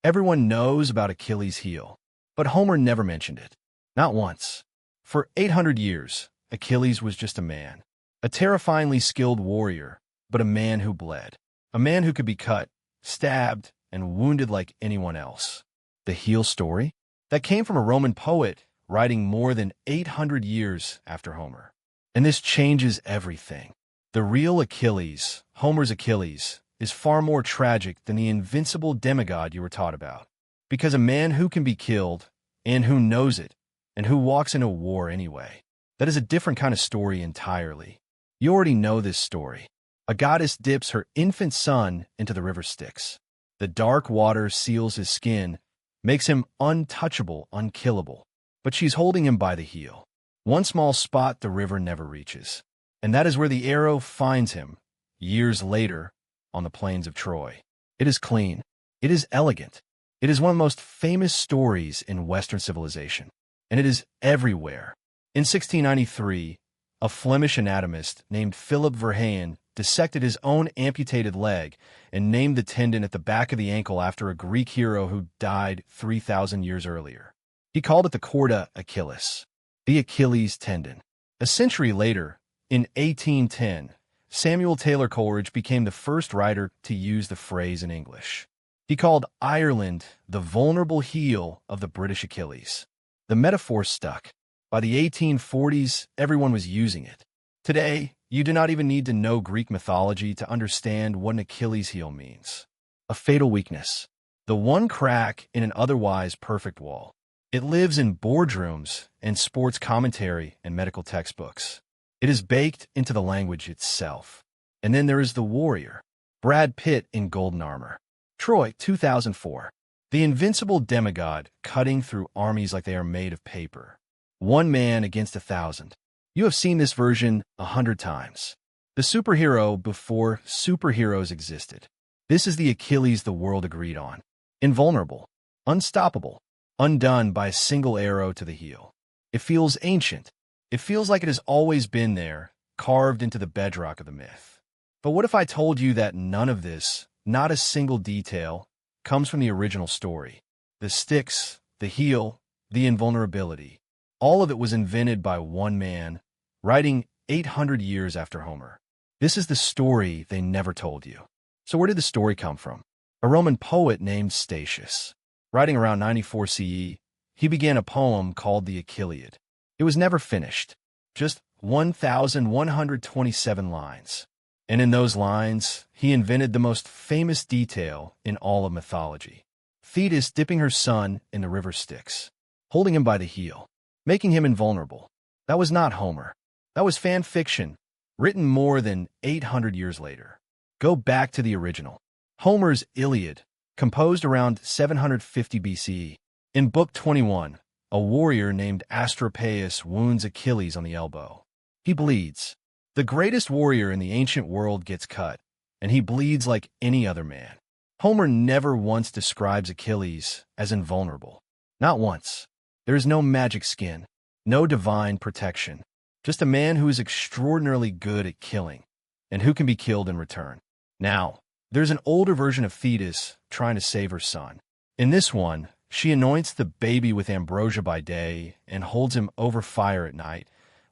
Everyone knows about Achilles' heel, but Homer never mentioned it. Not once. For 800 years, Achilles was just a man. A terrifyingly skilled warrior, but a man who bled. A man who could be cut, stabbed, and wounded like anyone else. The heel story? That came from a Roman poet writing more than 800 years after Homer. And this changes everything. The real Achilles, Homer's Achilles, is far more tragic than the invincible demigod you were taught about. Because a man who can be killed, and who knows it, and who walks into war anyway. That is a different kind of story entirely. You already know this story. A goddess dips her infant son into the river Styx. The dark water seals his skin, makes him untouchable, unkillable. But she's holding him by the heel. One small spot the river never reaches. And that is where the arrow finds him, years later, on the plains of Troy. It is clean. It is elegant. It is one of the most famous stories in Western civilization. And it is everywhere. In 1693, a Flemish anatomist named Philip Verheyen dissected his own amputated leg and named the tendon at the back of the ankle after a Greek hero who died 3,000 years earlier. He called it the chorda Achilles, the Achilles tendon. A century later, in 1810, Samuel Taylor Coleridge became the first writer to use the phrase in English. He called Ireland the vulnerable heel of the British Achilles. The metaphor stuck. By the 1840s, everyone was using it. Today, you do not even need to know Greek mythology to understand what an Achilles heel means. A fatal weakness. The one crack in an otherwise perfect wall. It lives in boardrooms and sports commentary and medical textbooks. It is baked into the language itself. And then there is the warrior. Brad Pitt in golden armor. Troy, 2004. The invincible demigod cutting through armies like they are made of paper. One man against 1,000. You have seen this version 100 times. The superhero before superheroes existed. This is the Achilles the world agreed on. Invulnerable. Unstoppable. Undone by a single arrow to the heel. It feels ancient. It feels like it has always been there, carved into the bedrock of the myth. But what if I told you that none of this, not a single detail, comes from the original story? The Styx, the heel, the invulnerability. All of it was invented by one man, writing 800 years after Homer. This is the story they never told you. So where did the story come from? A Roman poet named Statius. Writing around 94 CE, he began a poem called the Achilleid. It was never finished, just 1,127 lines. And in those lines, he invented the most famous detail in all of mythology. Thetis dipping her son in the river Styx, holding him by the heel, making him invulnerable. That was not Homer. That was fan fiction, written more than 800 years later. Go back to the original. Homer's Iliad, composed around 750 BCE. In Book 21, a warrior named Asclepius wounds Achilles on the elbow. He bleeds. The greatest warrior in the ancient world gets cut, and he bleeds like any other man. Homer never once describes Achilles as invulnerable. Not once. There is no magic skin, no divine protection, just a man who is extraordinarily good at killing, and who can be killed in return. Now, there's an older version of Thetis trying to save her son. In this one, she anoints the baby with ambrosia by day and holds him over fire at night,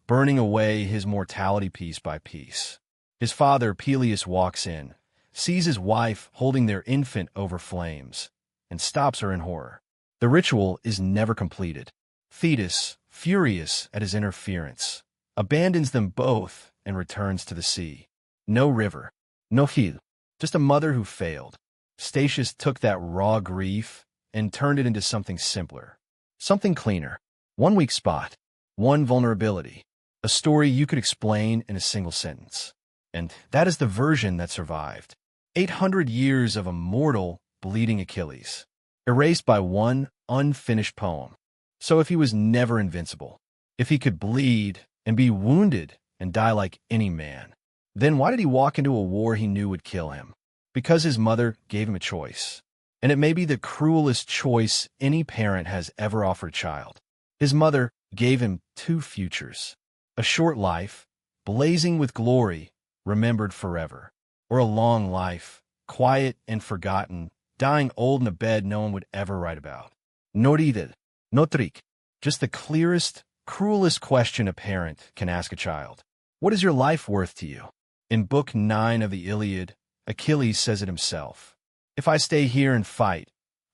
burning away his mortality piece by piece. His father, Peleus, walks in, sees his wife holding their infant over flames, and stops her in horror. The ritual is never completed. Thetis, furious at his interference, abandons them both and returns to the sea. No river, no heel, just a mother who failed. Statius took that raw grief and turned it into something simpler, something cleaner. One weak spot, one vulnerability, a story you could explain in a single sentence. And that is the version that survived. 800 years of a mortal, bleeding Achilles, erased by one unfinished poem. So if he was never invincible, if he could bleed and be wounded and die like any man, then why did he walk into a war he knew would kill him? Because his mother gave him a choice. And it may be the cruelest choice any parent has ever offered a child. His mother gave him two futures. A short life, blazing with glory, remembered forever. Or a long life, quiet and forgotten, dying old in a bed no one would ever write about. Norided, notrik, just the clearest, cruelest question a parent can ask a child. What is your life worth to you? In Book 9 of the Iliad, Achilles says it himself. If I stay here and fight,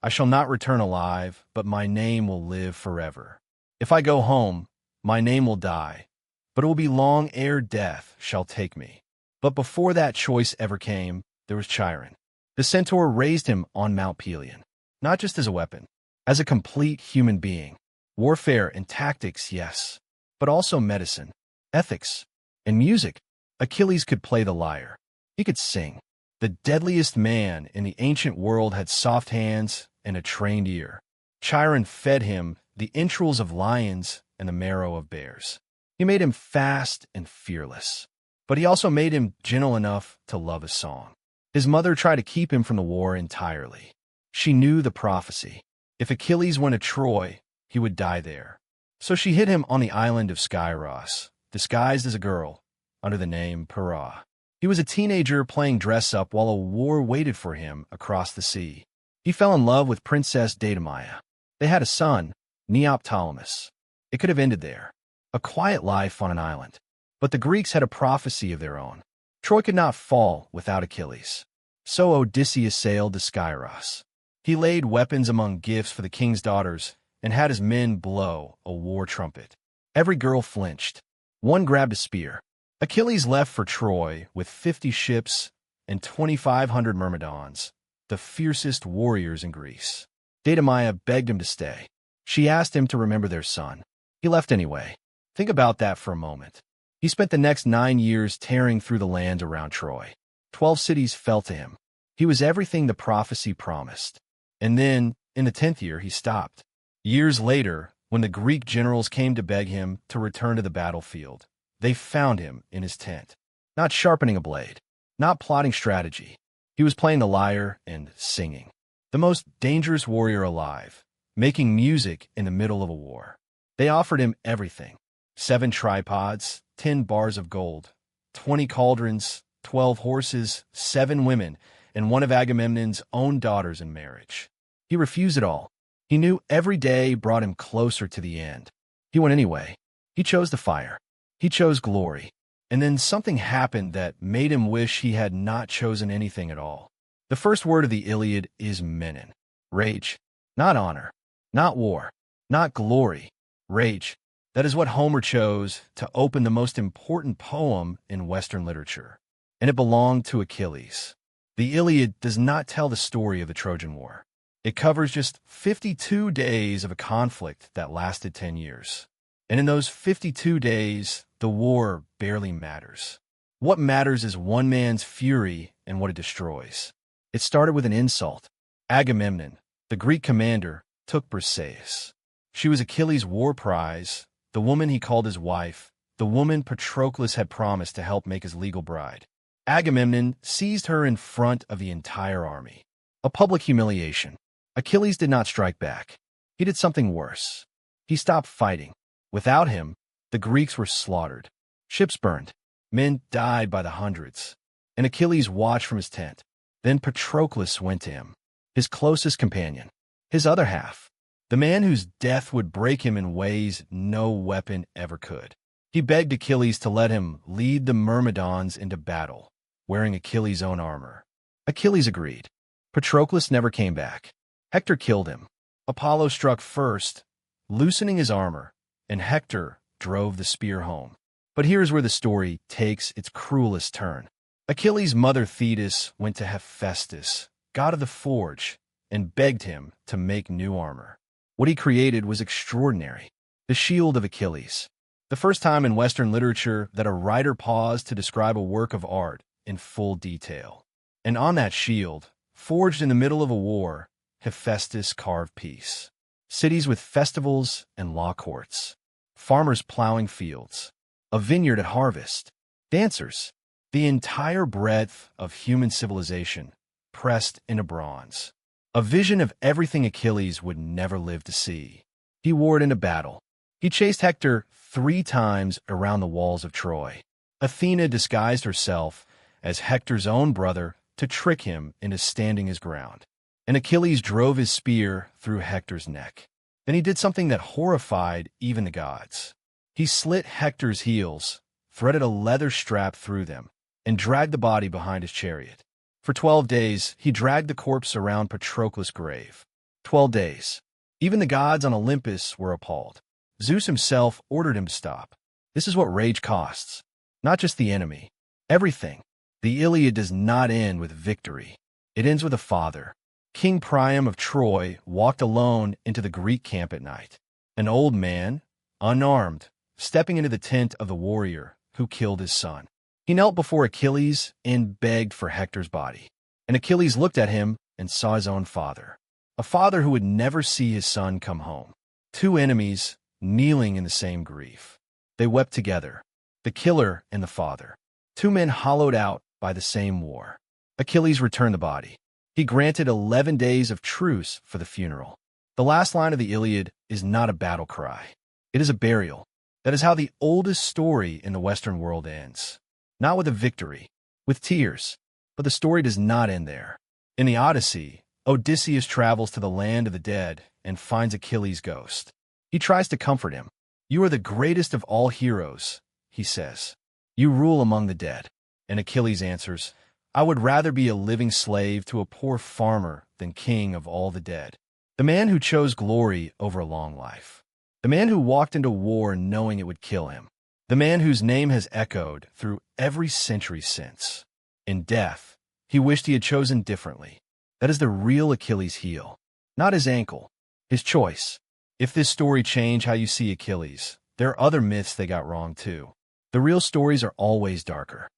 I shall not return alive, but my name will live forever. If I go home, my name will die, but it will be long ere death shall take me. But before that choice ever came, there was Chiron. The centaur raised him on Mount Pelion, not just as a weapon, as a complete human being. Warfare and tactics, yes, but also medicine, ethics, and music. Achilles could play the lyre. He could sing. The deadliest man in the ancient world had soft hands and a trained ear. Chiron fed him the entrails of lions and the marrow of bears. He made him fast and fearless, but he also made him gentle enough to love a song. His mother tried to keep him from the war entirely. She knew the prophecy. If Achilles went to Troy, he would die there. So she hid him on the island of Skyros, disguised as a girl, under the name Para. He was a teenager playing dress-up while a war waited for him across the sea. He fell in love with Princess Datimaya. They had a son, Neoptolemus. It could have ended there, a quiet life on an island. But the Greeks had a prophecy of their own. Troy could not fall without Achilles. So Odysseus sailed to Skyros. He laid weapons among gifts for the king's daughters and had his men blow a war trumpet. Every girl flinched. One grabbed a spear. Achilles left for Troy with 50 ships and 2,500 Myrmidons, the fiercest warriors in Greece. Datimaya begged him to stay. She asked him to remember their son. He left anyway. Think about that for a moment. He spent the next 9 years tearing through the land around Troy. 12 cities fell to him. He was everything the prophecy promised. And then, in the 10th year, he stopped. Years later, when the Greek generals came to beg him to return to the battlefield, they found him in his tent, not sharpening a blade, not plotting strategy. He was playing the lyre and singing. The most dangerous warrior alive, making music in the middle of a war. They offered him everything. 7 tripods, 10 bars of gold, 20 cauldrons, 12 horses, 7 women, and one of Agamemnon's own daughters in marriage. He refused it all. He knew every day brought him closer to the end. He went anyway. He chose the fire. He chose glory. And then something happened that made him wish he had not chosen anything at all. The first word of the Iliad is menon. Rage. Not honor. Not war. Not glory. Rage. That is what Homer chose to open the most important poem in Western literature. And it belonged to Achilles. The Iliad does not tell the story of the Trojan War. It covers just 52 days of a conflict that lasted 10 years. And in those 52 days, the war barely matters. What matters is one man's fury and what it destroys. It started with an insult. Agamemnon, the Greek commander, took Briseis. She was Achilles' war prize, the woman he called his wife, the woman Patroclus had promised to help make his legal bride. Agamemnon seized her in front of the entire army. A public humiliation. Achilles did not strike back. He did something worse. He stopped fighting. Without him, the Greeks were slaughtered. Ships burned. Men died by the hundreds. And Achilles watched from his tent. Then Patroclus went to him, his closest companion, his other half, the man whose death would break him in ways no weapon ever could. He begged Achilles to let him lead the Myrmidons into battle, wearing Achilles' own armor. Achilles agreed. Patroclus never came back. Hector killed him. Apollo struck first, loosening his armor, and Hector drove the spear home. But here's where the story takes its cruelest turn. Achilles' mother Thetis went to Hephaestus, god of the forge, and begged him to make new armor. What he created was extraordinary. The shield of Achilles. The first time in Western literature that a writer paused to describe a work of art in full detail. And on that shield, forged in the middle of a war, Hephaestus carved peace. Cities with festivals and law courts. Farmers plowing fields. A vineyard at harvest. Dancers. The entire breadth of human civilization pressed into bronze. A vision of everything Achilles would never live to see. He wore it into battle. He chased Hector 3 times around the walls of Troy. Athena disguised herself as Hector's own brother to trick him into standing his ground. and Achilles drove his spear through Hector's neck. Then he did something that horrified even the gods. He slit Hector's heels, threaded a leather strap through them, and dragged the body behind his chariot. For 12 days, he dragged the corpse around Patroclus' grave. 12 days. Even the gods on Olympus were appalled. Zeus himself ordered him to stop. This is what rage costs. Not just the enemy. Everything. The Iliad does not end with victory. It ends with a father. King Priam of Troy walked alone into the Greek camp at night. An old man, unarmed, stepping into the tent of the warrior who killed his son. He knelt before Achilles and begged for Hector's body. And Achilles looked at him and saw his own father. A father who would never see his son come home. Two enemies kneeling in the same grief. They wept together, the killer and the father. Two men hollowed out by the same war. Achilles returned the body. He granted 11 days of truce for the funeral. The last line of the Iliad is not a battle cry. It is a burial. That is how the oldest story in the Western world ends. Not with a victory, with tears. But the story does not end there. In the Odyssey, Odysseus travels to the land of the dead and finds Achilles' ghost. He tries to comfort him. "You are the greatest of all heroes," he says. "You rule among the dead." And Achilles answers, "I would rather be a living slave to a poor farmer than king of all the dead." The man who chose glory over a long life. The man who walked into war knowing it would kill him. The man whose name has echoed through every century since. In death, he wished he had chosen differently. That is the real Achilles' heel. Not his ankle, his choice. If this story changed how you see Achilles, there are other myths they got wrong too. The real stories are always darker.